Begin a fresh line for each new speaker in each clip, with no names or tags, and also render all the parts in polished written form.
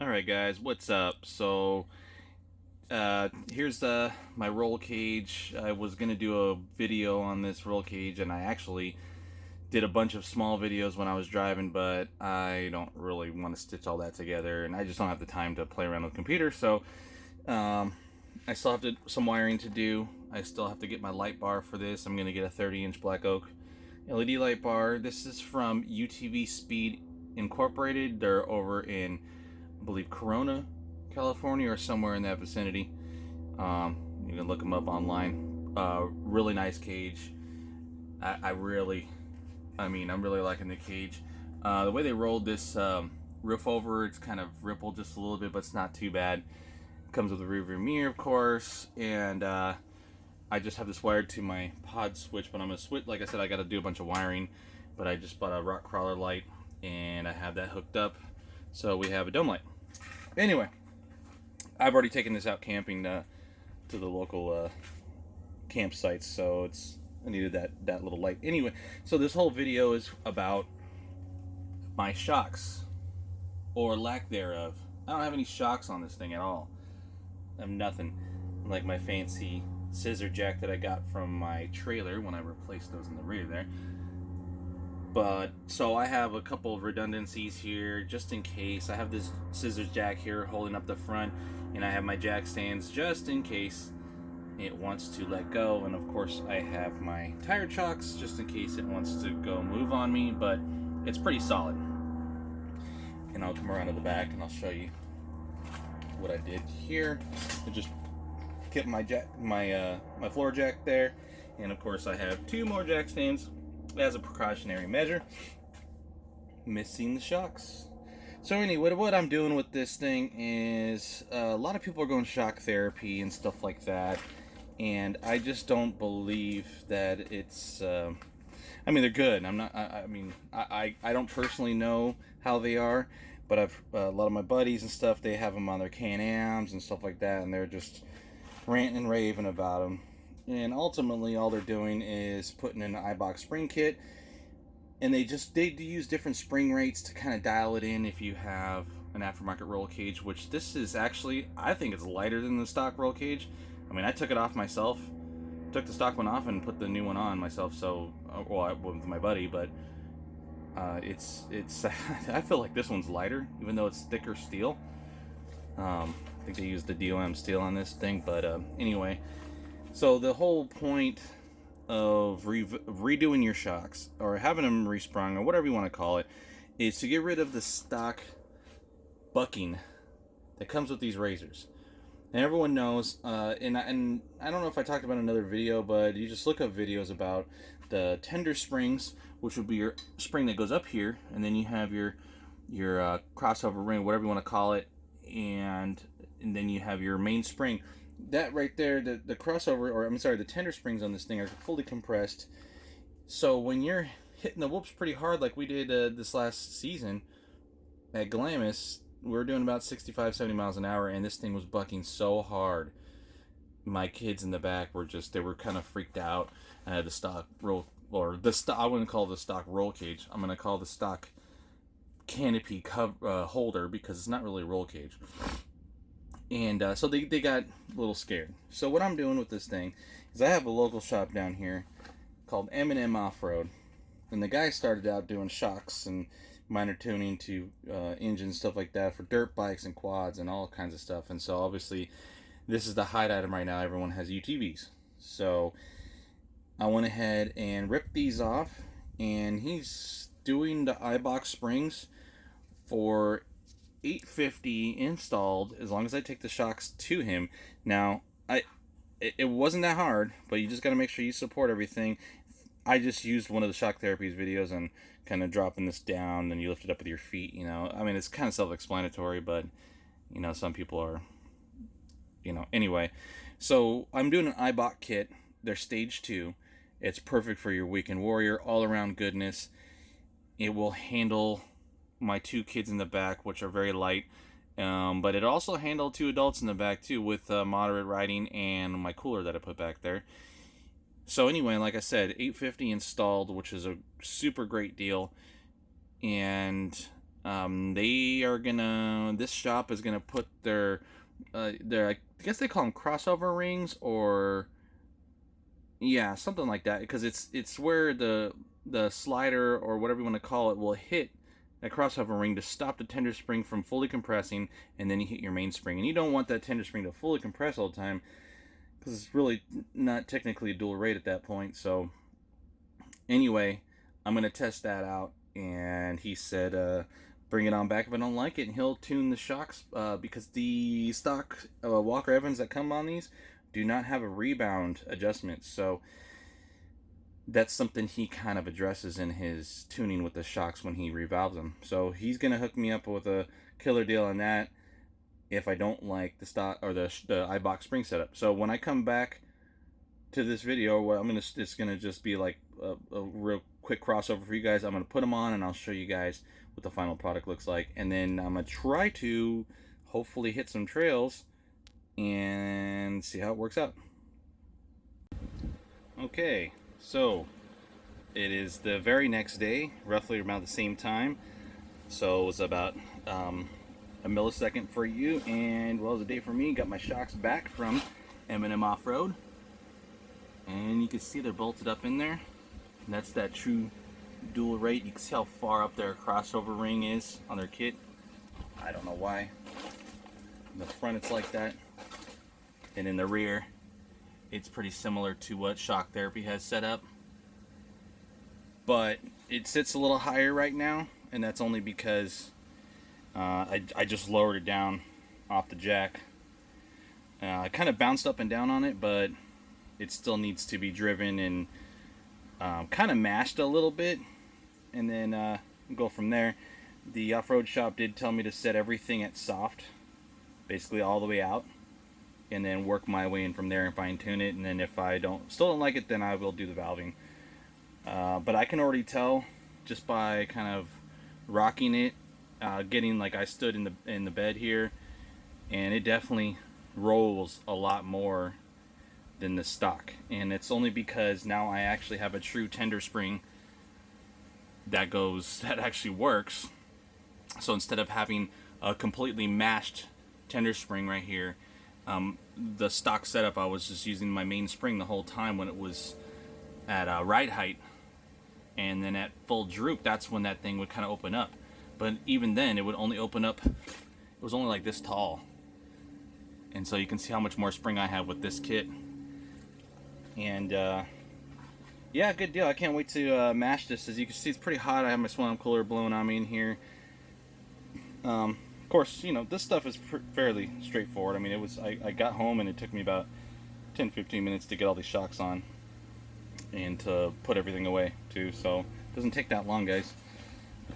Alright guys, what's up? So here's my roll cage. I was gonna do a video on this roll cage, and I actually did a bunch of small videos when I was driving, but I don't really want to stitch all that together, and I just don't have the time to play around with the computer. So um, I still have some wiring to do. I still have to get my light bar for this. I'm gonna get a 30-inch black oak LED light bar. This is from UTV Speed Incorporated. They're over in, I believe, Corona, California, or somewhere in that vicinity. You can look them up online. Really nice cage. I'm really liking the cage. The way they rolled this roof over, it's kind of rippled just a little bit, but it's not too bad. Comes with a rear view mirror, of course, and I just have this wired to my pod switch, but I'm gonna switch. Like I said, I got to do a bunch of wiring, but I just bought a rock crawler light, and I have that hooked up, so we have a dome light. Anyway, I've already taken this out camping to the local campsites, so I needed that little light. Anyway, so this whole video is about my shocks, or lack thereof. I don't have any shocks on this thing at all. I have nothing. Like my fancy scissor jack that I got from my trailer when I replaced those in the rear there. But so I have a couple of redundancies here just in case. I have this scissors jack here holding up the front, and I have my jack stands just in case it wants to let go. And of course I have my tire chocks just in case it wants to go move on me, but it's pretty solid. And I'll come around to the back and I'll show you what I did here. I just kept my my floor jack there, and of course I have two more jack stands as a precautionary measure. Missing the shocks. So anyway, what I'm doing with this thing is a lot of people are going shock therapy and stuff like that, and I just don't believe that it's I mean, they're good. I don't personally know how they are, but I've a lot of my buddies and stuff, they have them on their Can-Ams and stuff like that, and they're just ranting and raving about them. And ultimately all they're doing is putting in an Eibach spring kit, and they use different spring rates to kind of dial it in if you have an aftermarket roll cage, which this is actually, I think it's lighter than the stock roll cage. I mean, I took it off myself, took the stock one off and put the new one on myself, so with my buddy, but it's I feel like this one's lighter even though it's thicker steel. I think they used the DOM steel on this thing, but anyway, so the whole point of redoing your shocks or having them resprung or whatever you want to call it is to get rid of the stock bucking that comes with these razors. And everyone knows, and I don't know if I talked about in another video, but you just look up videos about the tender springs, which would be your spring that goes up here, and then you have your crossover ring, whatever you want to call it, and then you have your main spring. That right there, the crossover, or I'm sorry, the tender springs on this thing are fully compressed. So when you're hitting the whoops pretty hard, like we did this last season at Glamis, we were doing about 65, 70 miles an hour, and this thing was bucking so hard. My kids in the back were they were kind of freaked out. I had the stock roll, or I wouldn't call it the stock roll cage. I'm going to call the stock canopy holder, because it's not really a roll cage. And so they got a little scared. So what I'm doing with this thing is I have a local shop down here called M&M Off-Road. And the guy started out doing shocks and minor tuning to engines, stuff like that, for dirt bikes and quads and all kinds of stuff. And so obviously this is the hot item right now. Everyone has UTVs. So I went ahead and ripped these off, and he's doing the Eibach springs for $850 installed, as long as I take the shocks to him. Now, it wasn't that hard, but you just got to make sure you support everything. I just used one of the shock therapies videos and kind of dropping this down, and you lift it up with your feet, you know. I mean, it's kind of self-explanatory, but, you know, some people are, you know. Anyway, so I'm doing an Eibach kit. They're stage 2. It's perfect for your weekend warrior, all-around goodness. It will handle my 2 kids in the back, which are very light, but it also handled 2 adults in the back too, with moderate riding, and my cooler that I put back there. So anyway, like I said, $850 installed, which is a super great deal. And This shop is gonna put their I guess they call them crossover rings, or yeah, something like that, because it's where the slider, or whatever you want to call it, will hit a crossover ring to stop the tender spring from fully compressing, and then you hit your mainspring. And you don't want that tender spring to fully compress all the time, because it's really not technically a dual rate at that point. So anyway, I'm gonna test that out, and he said bring it on back if I don't like it, and he'll tune the shocks, because the stock Walker Evans that come on these do not have a rebound adjustment. So that's something he kind of addresses in his tuning with the shocks when he revalves them. So he's gonna hook me up with a killer deal on that if I don't like the stock or the Eibach spring setup. So when I come back to this video, what it's gonna just be like a real quick crossover for you guys. I'm gonna put them on, and I'll show you guys what the final product looks like, and then I'm gonna try to hopefully hit some trails and see how it works out. Okay, so it is the very next day, roughly around the same time. So it was about a millisecond for you, and well, it was a day for me. Got my shocks back from M&M Off-Road, and you can see they're bolted up in there. And that's that true dual rate. You can see how far up their crossover ring is on their kit. I don't know why. In the front it's like that, and in the rear it's pretty similar to what Shock Therapy has set up, but it sits a little higher right now, and that's only because I just lowered it down off the jack. I kind of bounced up and down on it, but it still needs to be driven and kind of mashed a little bit, and then go from there. The off-road shop did tell me to set everything at soft, basically all the way out, and then work my way in from there and fine tune it. And then if I still don't like it, then I will do the valving. But I can already tell just by kind of rocking it, getting like I stood in the bed here, and it definitely rolls a lot more than the stock. And it's only because now I actually have a true tender spring that actually works. So instead of having a completely mashed tender spring right here, the stock setup, I was just using my main spring the whole time when it was at ride height, and then at full droop, that's when that thing would kind of open up. But even then, it would only open up, it was only like this tall. And so you can see how much more spring I have with this kit. And yeah, good deal. I can't wait to mash this. As you can see, it's pretty hot. I have my Swam cooler blowing on me in here. Of course, you know, this stuff is fairly straightforward. I mean, I got home and it took me about 10-15 minutes to get all these shocks on and to put everything away too. So it doesn't take that long, guys.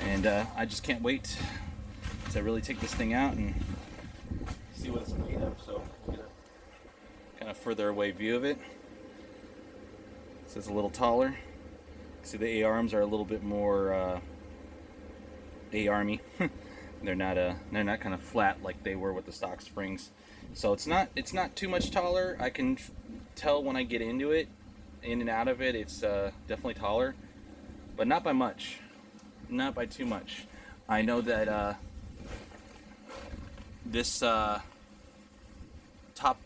And I just can't wait to really take this thing out and see what it's made of. So get a kind of further away view of it. So it's a little taller. See, the A-arms are a little bit more A-army. They're not kind of flat like they were with the stock springs. So it's not too much taller. I can tell when I get into it, in and out of it, it's definitely taller, but not by much, not by too much. I know that this top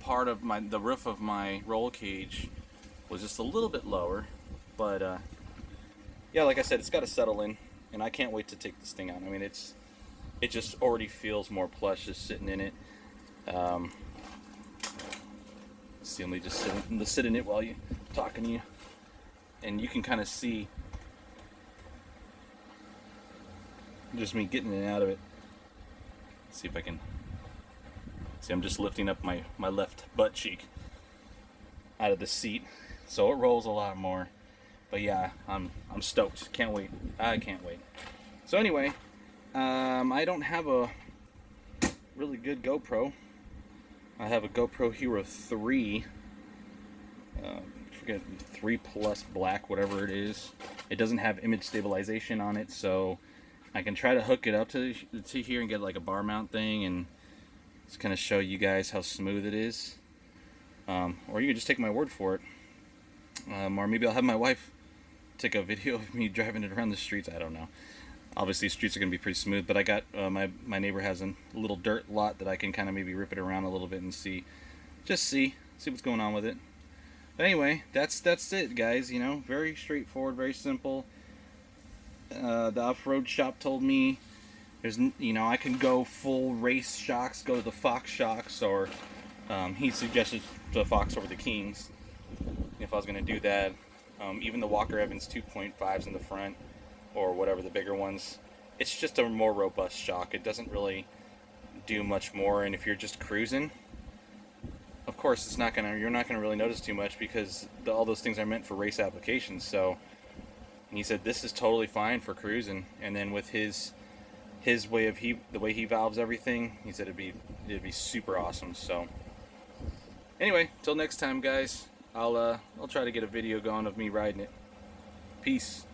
part of the roof of my roll cage was just a little bit lower, but yeah, like I said, it's got to settle in, and I can't wait to take this thing out. I mean, it just already feels more plush just sitting in it. See, let me just sit in it while you talking to you, and you can kind of see just me getting in and out of it. See if I can see. I'm just lifting up my left butt cheek out of the seat, so it rolls a lot more. But yeah, I'm stoked. Can't wait. I can't wait. So anyway, I don't have a really good GoPro. I have a GoPro Hero 3. Forget 3 Plus Black, whatever it is. It doesn't have image stabilization on it, so I can try to hook it up to here and get like a bar mount thing and just kind of show you guys how smooth it is. Or you can just take my word for it. Or maybe I'll have my wife take a video of me driving it around the streets. I don't know. Obviously streets are going to be pretty smooth, but I got my neighbor has a little dirt lot that I can kind of maybe rip it around a little bit and see what's going on with it. But anyway, that's it, guys. You know, very straightforward, very simple. The off-road shop told me I can go full race shocks, go to the Fox shocks, or he suggested the Fox over the Kings if I was going to do that. Even the Walker Evans 2.5s in the front, or whatever the bigger ones. It's just a more robust shock. It doesn't really do much more, and if you're just cruising, of course you're not gonna really notice too much because all those things are meant for race applications. So, and he said this is totally fine for cruising. And then with his way of the way he valves everything, he said it'd be super awesome. So anyway, till next time, guys, I'll try to get a video going of me riding it. Peace.